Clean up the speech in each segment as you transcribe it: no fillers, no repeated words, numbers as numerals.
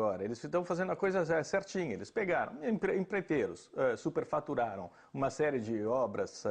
agora. Eles estão fazendo a coisa certinha. Eles pegaram empreiteiros, superfaturaram uma série de obras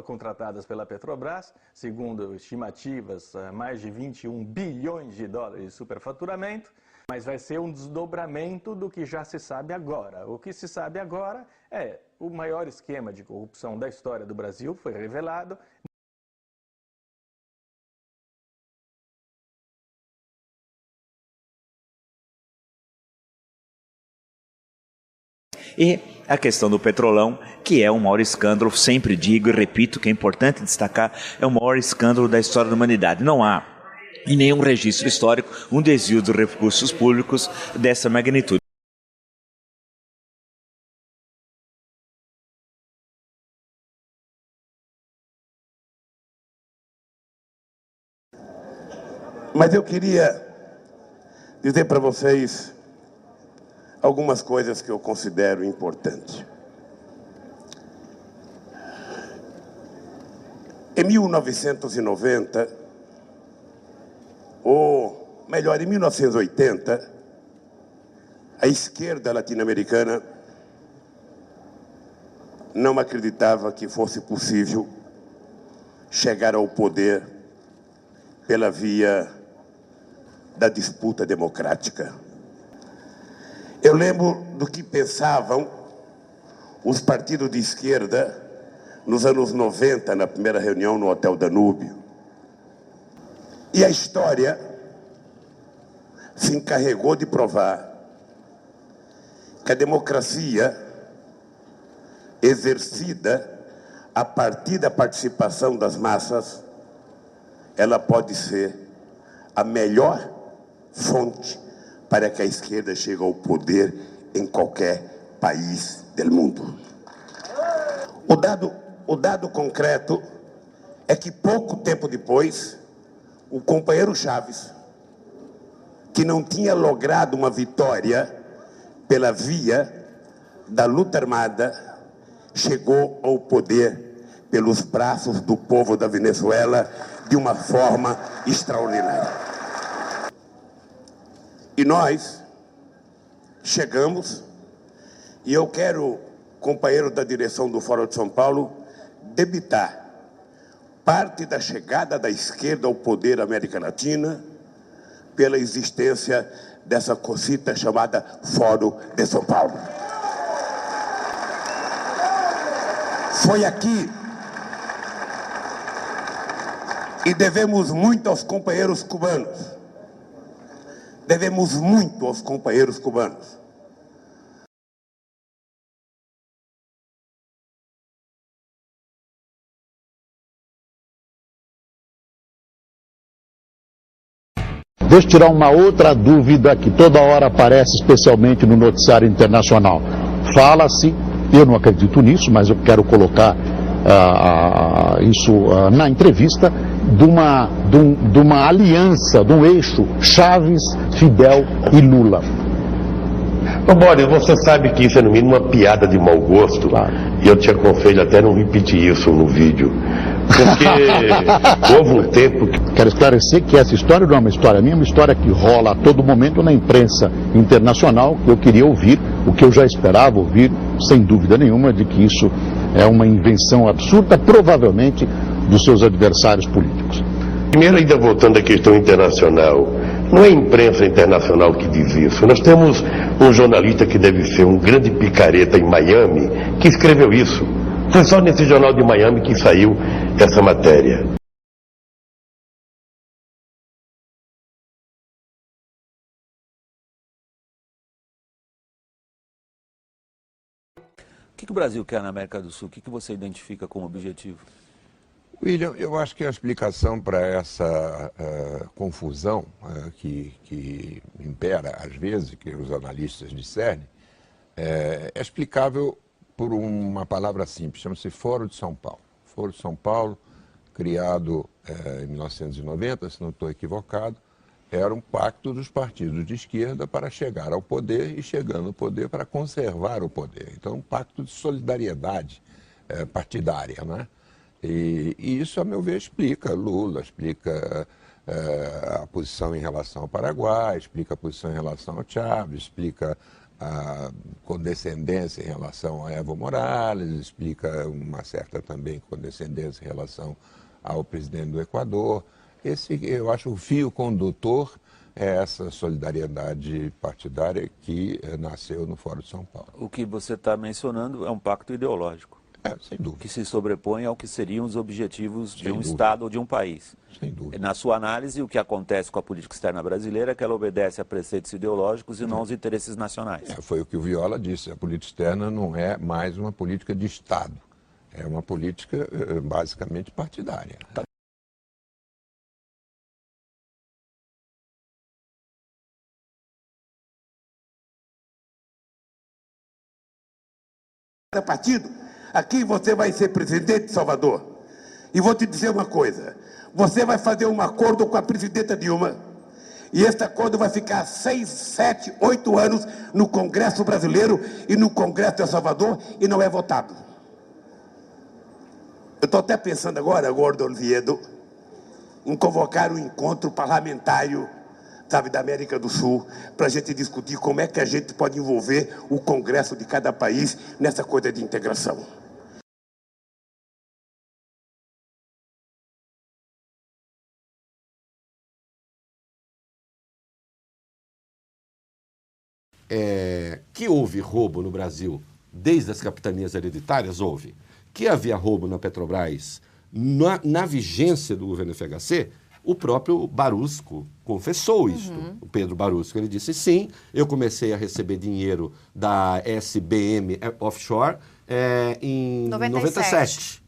contratadas pela Petrobras, segundo estimativas, mais de 21 bilhões de dólares de superfaturamento, mas vai ser um desdobramento do que já se sabe agora. O que se sabe agora é o maior esquema de corrupção da história do Brasil, foi revelado. E a questão do Petrolão, que é o maior escândalo, sempre digo e repito que é importante destacar, é o maior escândalo da história da humanidade. Não há em nenhum registro histórico um desvio dos recursos públicos dessa magnitude. Mas eu queria dizer para vocês algumas coisas que eu considero importantes. Em 1990, ou melhor, em 1980, a esquerda latino-americana não acreditava que fosse possível chegar ao poder pela via da disputa democrática. Eu lembro do que pensavam os partidos de esquerda nos anos 90, na primeira reunião no Hotel Danúbio. E a história se encarregou de provar que a democracia exercida a partir da participação das massas, ela pode ser a melhor fonte para que a esquerda chegue ao poder em qualquer país do mundo. O dado concreto é que pouco tempo depois, o companheiro Chaves, que não tinha logrado uma vitória pela via da luta armada, chegou ao poder pelos braços do povo da Venezuela de uma forma extraordinária. E nós chegamos, e eu quero, companheiro da direção do Fórum de São Paulo, debitar parte da chegada da esquerda ao poder da América Latina pela existência dessa cosita chamada Fórum de São Paulo. Foi aqui, e devemos muito aos companheiros cubanos. Devemos muito aos companheiros cubanos. Deixa eu tirar uma outra dúvida que toda hora aparece, especialmente no noticiário internacional. Fala-se, eu não acredito nisso, mas eu quero colocar isso na entrevista, de uma aliança, de um eixo Chaves, Fidel e Lula. Ô Boris, você sabe que isso é no mínimo uma piada de mau gosto, claro. E eu te aconselho até não repetir isso no vídeo, porque houve um tempo que... Quero esclarecer que essa história não é uma história minha, é uma história que rola a todo momento na imprensa internacional, que eu queria ouvir, o que eu já esperava ouvir, sem dúvida nenhuma, de que isso é uma invenção absurda, provavelmente, dos seus adversários políticos. Primeiro, ainda voltando à questão internacional, não é a imprensa internacional que diz isso. Nós temos um jornalista que deve ser um grande picareta em Miami, que escreveu isso. Foi só nesse jornal de Miami que saiu essa matéria. O que o Brasil quer na América do Sul? O que você identifica como objetivo? William, eu acho que a explicação para essa confusão que impera às vezes, que os analistas discernem, é explicável por uma palavra simples, chama-se Fórum de São Paulo. Fórum de São Paulo, criado em 1990, se não estou equivocado, era um pacto dos partidos de esquerda para chegar ao poder e, chegando ao poder, para conservar o poder. Então, um pacto de solidariedade partidária, né? E isso, a meu ver, explica Lula, explica a posição em relação ao Paraguai, explica a posição em relação ao Chávez, explica a condescendência em relação a Evo Morales, explica uma certa também condescendência em relação ao presidente do Equador. Esse, eu acho, o fio condutor é essa solidariedade partidária que nasceu no Fórum de São Paulo. O que você está mencionando é um pacto ideológico. Sem dúvida. Que se sobrepõe ao que seriam os objetivos de um dúvida. Estado ou de um país. Sem dúvida. Na sua análise, o que acontece com a política externa brasileira é que ela obedece a preceitos ideológicos e não aos interesses nacionais. Foi o que o Viola disse, a política externa não é mais uma política de Estado, é uma política basicamente partidária. Partido, aqui você vai ser presidente de Salvador. E vou te dizer uma coisa, você vai fazer um acordo com a presidenta Dilma, e esse acordo vai ficar 6, 7, 8 anos no Congresso brasileiro e no Congresso de Salvador e não é votado. Eu estou até pensando agora, Gordon Oviedo, em convocar um encontro parlamentário, sabe, da América do Sul, para a gente discutir como é que a gente pode envolver o Congresso de cada país nessa coisa de integração. Que houve roubo no Brasil desde as capitanias hereditárias? Houve. Que havia roubo na Petrobras na vigência do governo FHC? O próprio Barusco confessou isso, o Pedro Barusco. Ele disse, sim, eu comecei a receber dinheiro da SBM Offshore em 97.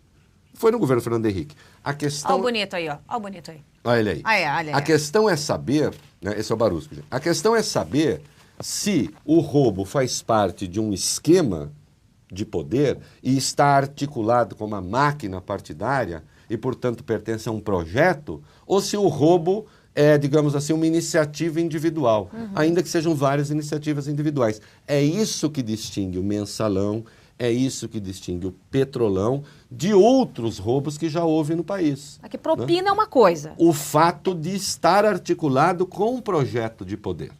Foi no governo Fernando Henrique. A questão... Olha o bonito aí, ó. Olha o bonito aí. Olha ele aí. Olha aí. A questão é saber... Né, esse é o Barusco. Gente. A questão é saber se o roubo faz parte de um esquema de poder e está articulado como uma máquina partidária e, portanto, pertence a um projeto, ou se o roubo é, digamos assim, uma iniciativa individual, ainda que sejam várias iniciativas individuais. É isso que distingue o Mensalão, é isso que distingue o Petrolão de outros roubos que já houve no país. Aqui propina é uma coisa. O fato de estar articulado com um projeto de poder.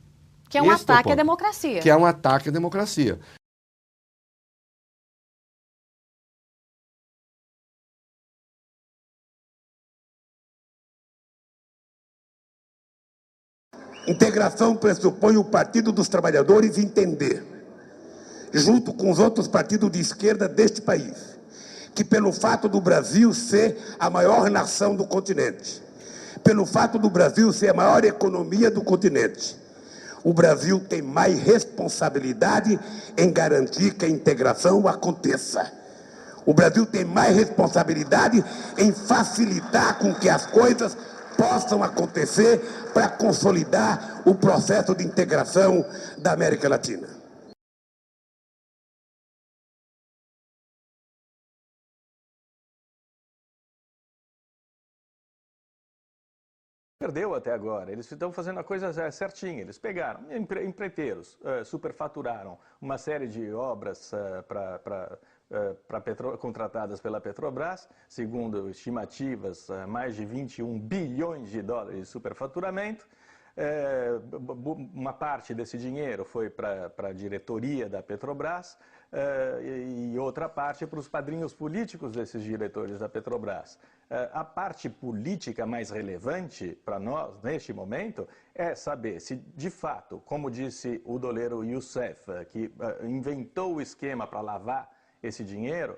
Que é um Esse ataque é à democracia. Que é um ataque à democracia. Integração pressupõe o Partido dos Trabalhadores entender, junto com os outros partidos de esquerda deste país, que pelo fato do Brasil ser a maior nação do continente, pelo fato do Brasil ser a maior economia do continente, o Brasil tem mais responsabilidade em garantir que a integração aconteça. O Brasil tem mais responsabilidade em facilitar com que as coisas possam acontecer para consolidar o processo de integração da América Latina. Perdeu até agora. Eles estão fazendo a coisa certinha. Eles pegaram empreiteiros, superfaturaram uma série de obras contratadas pela Petrobras, segundo estimativas, mais de 21 bilhões de dólares de superfaturamento. Uma parte desse dinheiro foi para a diretoria da Petrobras e outra parte para os padrinhos políticos desses diretores da Petrobras. A parte política mais relevante para nós, neste momento, é saber se, de fato, como disse o doleiro Youssef, que inventou o esquema para lavar esse dinheiro,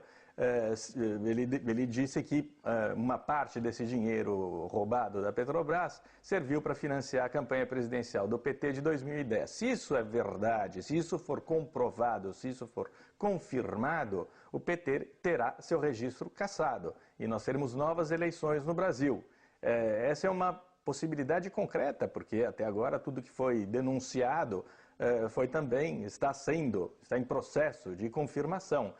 ele disse que uma parte desse dinheiro roubado da Petrobras serviu para financiar a campanha presidencial do PT de 2010. Se isso é verdade, se isso for comprovado, se isso for confirmado, o PT terá seu registro cassado e nós teremos novas eleições no Brasil. Essa é uma possibilidade concreta, porque até agora tudo que foi denunciado está em processo de confirmação.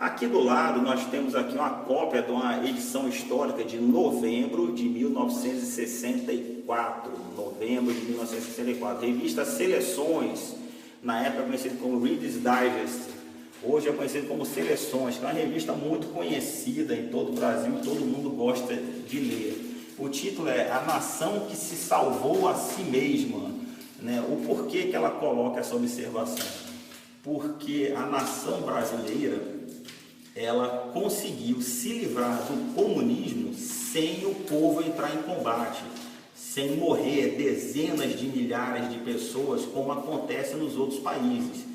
Aqui do lado nós temos aqui uma cópia de uma edição histórica de novembro de 1964. Novembro de 1964. Revista Seleções, na época conhecida como Reader's Digest. Hoje é conhecido como Seleções, que é uma revista muito conhecida em todo o Brasil e todo mundo gosta de ler. O título é A Nação que se Salvou a Si Mesma. Né? O porquê que ela coloca essa observação? Porque a nação brasileira, ela conseguiu se livrar do comunismo sem o povo entrar em combate, sem morrer dezenas de milhares de pessoas, como acontece nos outros países.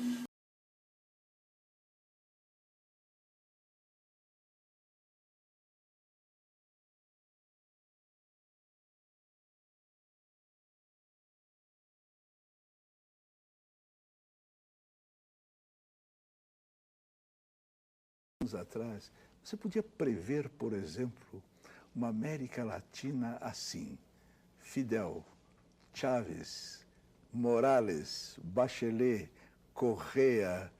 Atrás, você podia prever, por exemplo, uma América Latina assim: Fidel, Chávez, Morales, Bachelet, Correa,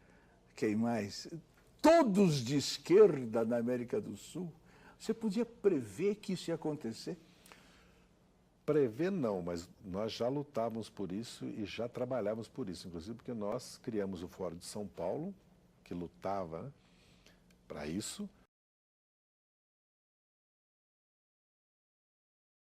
quem mais? Todos de esquerda na América do Sul. Você podia prever que isso ia acontecer? Prever não, mas nós já lutávamos por isso e já trabalhávamos por isso, inclusive porque nós criamos o Fórum de São Paulo, que lutava, né, para isso,